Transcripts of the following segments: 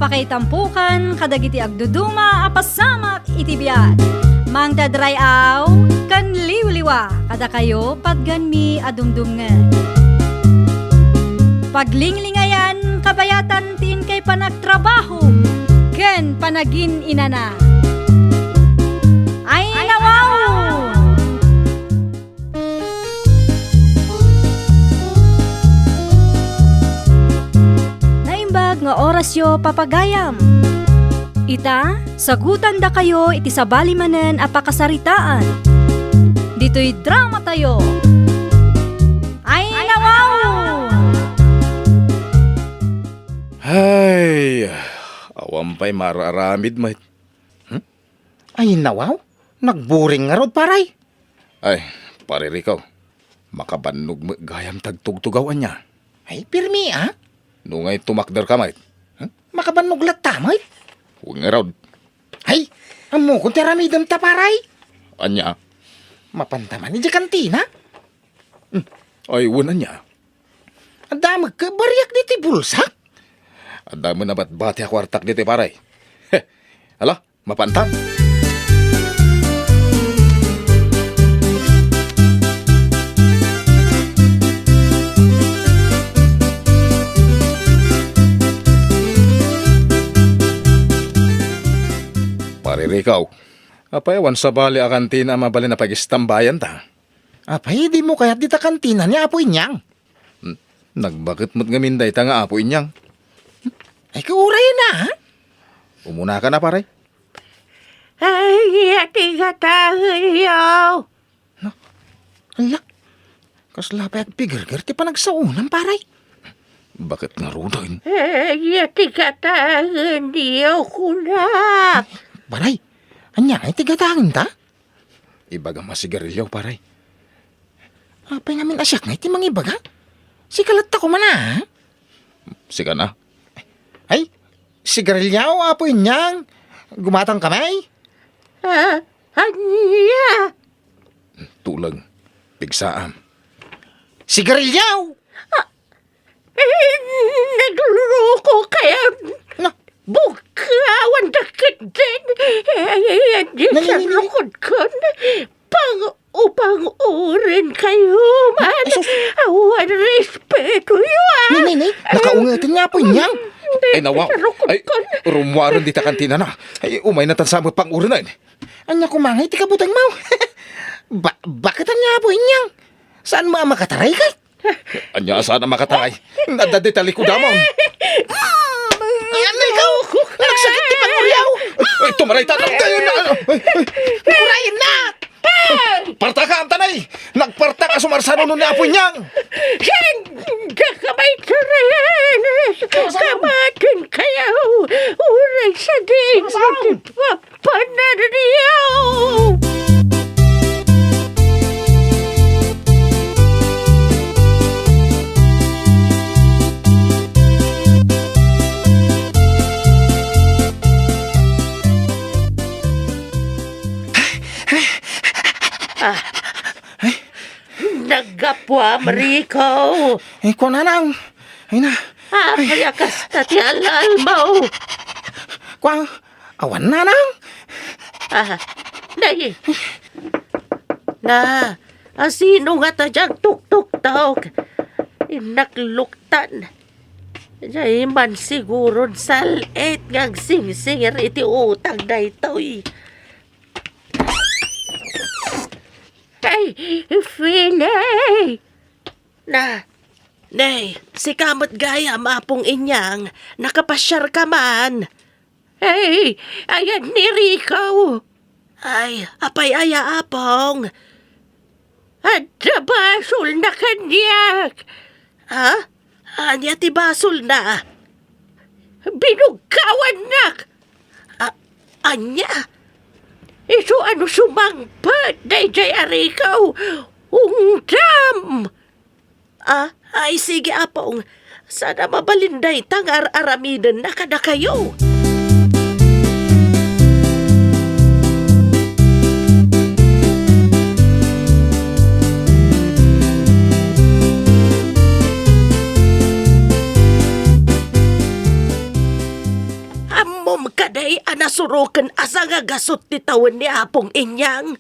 Mapakaitampukan kadagiti agduduma apasamak itibiyat. Mang dadrayaw kan liwliwa kada kayo padganmi adumdumngan. Paglinglingayan kabayatan tin kay panagtrabaho ken panagin inana. Ay nawaw! Naimbag nga orasyo papagayam. Ita, sagutan da kayo iti sabali manen apakasaritaan. Dito'y drama tayo. Ay nawaw! Ay, awampay mararamid mo. Ay nawaw, nagburing nga rod paray. Ay, pare Rico, makabannog mo gayam tagtugtugawan niya. Ay pirmi Nungay tumakder ka, mate. makabanog tamay. Huwag nga raw. Ay, amo kung tiramidam ta paray. Anya, Mapantaman ni di kantina. ay wala niya. Ang damag ka bariyak di ti bulsak. Ang dami na ba't bati ako artak dito, pare. Hala, mapantam. Pare Rico, apayawan sa bali a kantina mabali na pagistambayan ta. Apay, di mo kaya di ta kantina ni apoy niyang. Nagbakit mo't ngaminday ta nga apo inyang. Ay kauray na Umuna ka na, pare. Ay, ati-gatahan yaw. Ala, kaslapay at bigger ti panagsaunan paray. Bakit nga rudoin? Ay, ati-gatahan yaw ko na. Paray, anya ay tigatangin ta? Ibaga masigarilyo, pare. Apay ngamin asyak nga iti mangibaga. Si kalat ko man Sika na. Ay, sigarilyaw apoy niyang. Gumatang kamay. Anya? Tulang. Pigsaam. Sigarilyaw! Nagluloko kaya No, bukawan dakit din. Di sa lukod kon. Pang-upang-urin kayo man. Ay, sus. Awan respeto yun. Nini, nakaungatin nga apoy niyang. Ay, nawaw. Ay, rumwaron di ta kantina na. Ay, umay na tansamot pang urinan. Anya kumangay, ti kabutang mau. Bakit ang apoy niyang? Saan mo makataray kay? Anya, saan na makatay? Nadaditali ko damang. Ano ikaw? Nagsakit ti panguryaw. Ay, tumaray tanong kayo na. Urayin na! Parta ka ang tanay. Nagparta ka sumarsano nun ni apoy niyang. Kamay tarayanas, kamatin kayo, uray sa din, papanariyaw. Nagapwa, Marico. Eh, kung nanang. Ay na. Payakas na ti alal mo. Kung awan nanang. Nay. Sino nga ta diyang tuk-tuk-tok? Inakluktan. Diyay man siguro salit ngang sing-singir iti utang na ito'y. Ay, Finay! Nay, si kamot gaya mapong inyang, nakapasyar ka man. Ay, ayan ni Rico. Ay, apay aya apong. At basol na kanyak. Anya ti basol na. Binugkawan nak. Anya? Iso ano sumangpat, Dayjay Arikaw, ungdam! Ay sige apong, sana mabalinday tangar aramidan na kada kayo. surukan asa nga gasot ti tawon ni Apong inyang.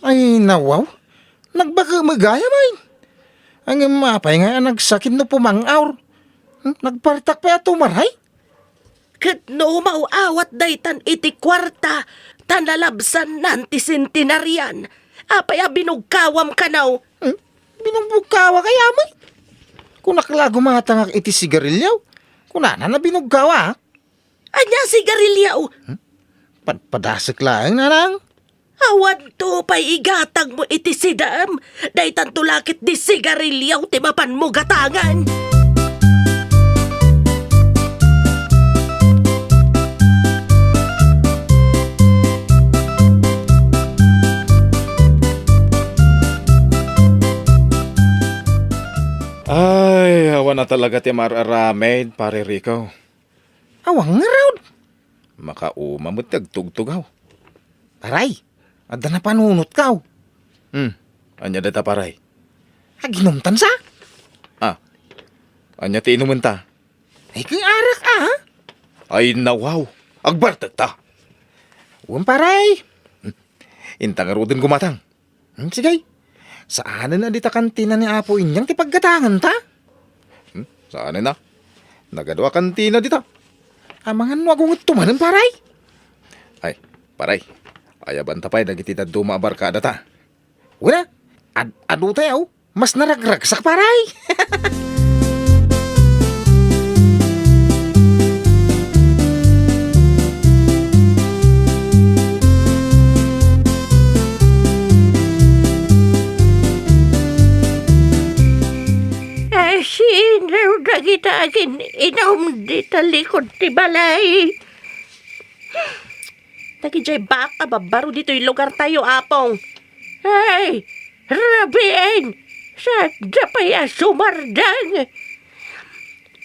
Ay, nawaw. Nagbaka magaya man. Ang mapay nga nagsakit no pumangaw. Nagpartak pa ato maray. Kat no mauawat daytan iti kwarta, tanalabsan nanti centenarian. Apay binugkawam kanaw. Binugkawa kaya man. Kung naklago mga tangak iti sigarilyaw. Kung na binugkawa. Anya sigarilyaw. Padasik lang nanang. Awan to pa'y igatag mo iti sidam. Daytan tulakit di sigarilyaw ti mapan mo gatangan. Ay, awan na talaga ti mararamed, pare Rico. Awang nga raw. Makaumamot tagtugtugaw. Aray, adda na panunot ka. Anya data paray. Aginumtan sa? Anya ti inuman ta. Ay, kay arak Ay, nawaw. Agbartag ta. Uwan paray. Intang arudin gumatang. Sige. Saan na dita kantina ni Apo inyang ti paggatangan ta? Saan na? Nagadwa kantina dita. Amangan wagungot tumanan paray. Ay, paray. Ayaban tapay dagiti duma barkada ta. Wala. Adu tayo. Mas naragragsak paray. Sinaw na kita akin inom di talikod ti balay. Nagijay baka babaro dito yung lugar tayo, Apong. Ay, rabiin! Sa dapay sumardang!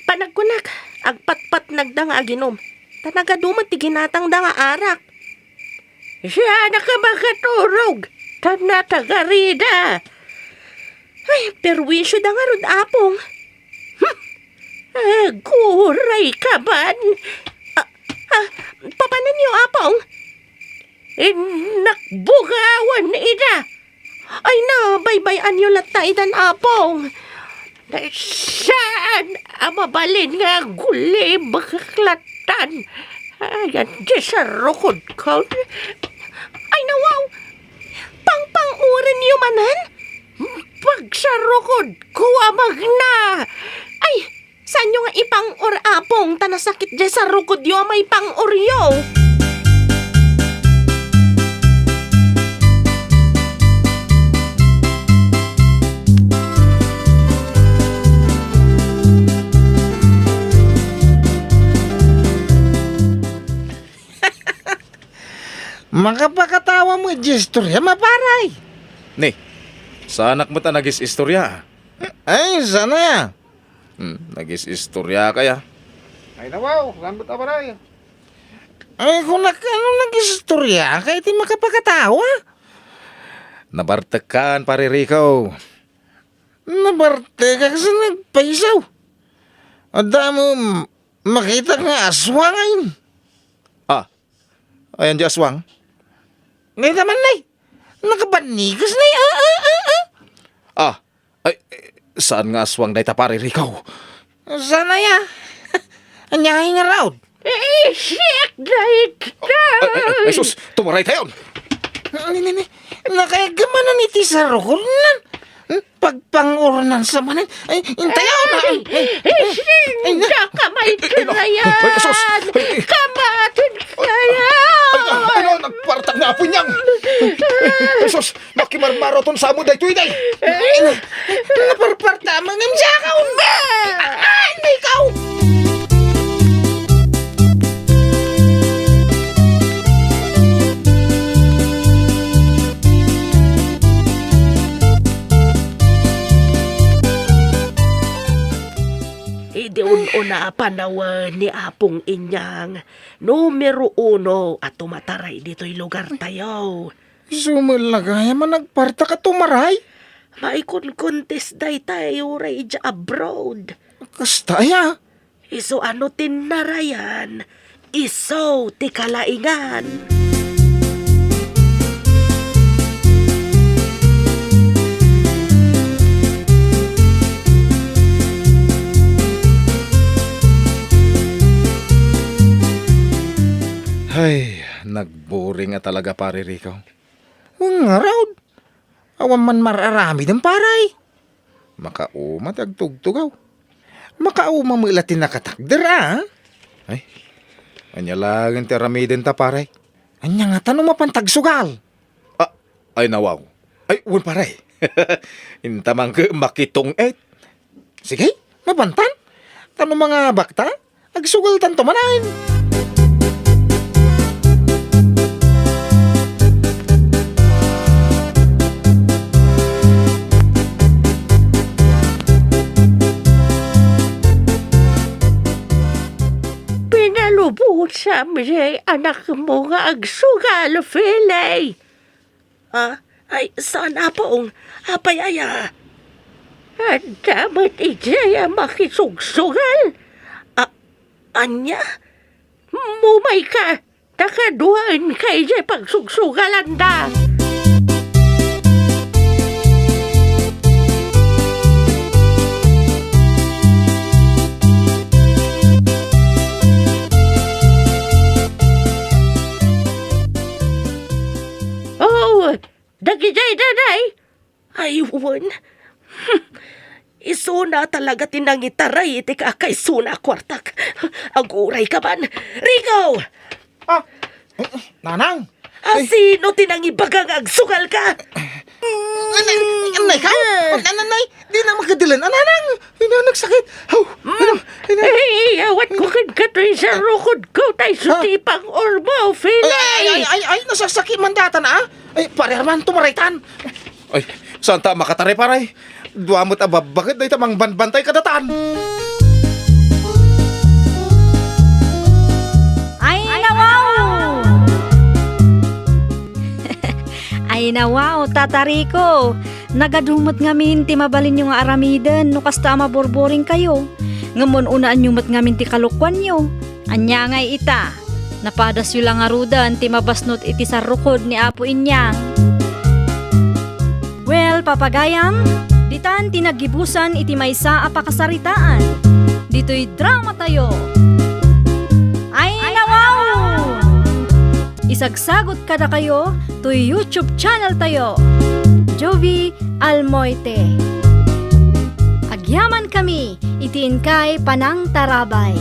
Panagkunak, agpatpat nagdang aginom. Tanagaduman ti ginatang danga arak. Siya nakabakaturog. Tanatagarida. Ay, perwisyo da nga ron, Apong. Guray ka man. Papanan niyo, Apong? Nakbugawan ida. Ay na, baybayan niyo lataidan, Apong. Saan amabalin nga guli makaklatan? Ayan, di sa rukod ko. Ay, nawaw. Pang-urin niyo manan? Pagsarukod, kuwamag na. Ay, saan nyo nga ipang-ur, Apong? Tanasakit dyan sa rukod yo, may pang-uryo. Makapakatawa mo gesture maparay. Ni, sa anak mo ta nagis istorya. Ay, sana ya. Nagis istorya kaya. Ay, nawaw. Lambot na paray. Ay, kung nag-istorya, kaya di makapakatawa. Nabartakan, pare Rico. Nabarte ka kasi nagpaisaw. Ada mo makita nga aswangayin. Ayan di aswang. Ngayon naman na nakabanigas na Ay, saan nga aswang day ta, pare Rico? Sana ya. Anyahin nga raw. Siyak dahil ka. Ay, sus, tumaray tayo. Nakayagamanan ni Tisaro ko nan. Pagpanguranan sa manan. Ay, intayaw na. Sinda kamay ka na yan. Ay, sus. Kamatin ka yan. Ay, nagpartak na apo niyang. Ay, sus, nakimarmaroton sa amo day tuy day. Naparparta mangam siya ka. Ay, may ikaw. Una panawan ni Apong inyang numero 1 at tumataray dito'y lugar tayo. Sumalagaya man nagparta ka tumaray. Maikon contest day tayo ray abroad. Kastaya. Iso ano tinarayan? iso ti kalaingan. Ay, nagboring nga talaga pare Rico. Nga raw. Awan man mararami ng paray. Makaumat agtugtugaw. Makauma mo ilatin nakatagder ah. Ay, anya lang ang tiramidin ta pare. Anya nga tanong mapantagsugal. Ah, ay nawaw. Ay, uwan pare. Intamang ke makitong et. Sige, mapantan. Tanong mga bakta, agsugal tanto manain. Pinalubot sa mi anak mo nga agsugal, Philay. Ay, sana pong apayaya. At damat ijaya makisugsugal. Anya? Mumay ka. Nakaduan ka ijay pagsugsugalan da. Oh, dagijay daday. Aywan. Isuna talaga tinangitaray iti kakay suna kwartak. Aguray ka man. Rico! Nanang! Sino tinangibagang agsugal ka? Anay ka? Nanay, di na magkadilan. Nanang! Nagsakit. Ay, awat ko katoy sa rukod ko tay sutipang ormo, Philay. Ay, nasasakit man data na. Ay, parehaman tumaraytan. Ay, saan ta makatare pare? Duamot ababakit na itamang banbantay kadatan. Ay nawaw! Ay nawaw, tatariko. Nagadumot ngamin ti mabalin yung aramiden no kasta maborboring kayo. Ngamon unaan yung mat ngamin ti kalukwan nyo. Anya ngay ita. Napadas yu lang arudan ti mabasnot iti sarukod ni Apo Inyang. Well, papagayam, ditan tinagibusan iti maysa a pakasaritaan. Dito'y drama tayo. Ay nawaw! Isagsagot kada kayo to YouTube channel tayo. Jovi Almoite. Agyaman kami, itiin kay Panang Tarabay.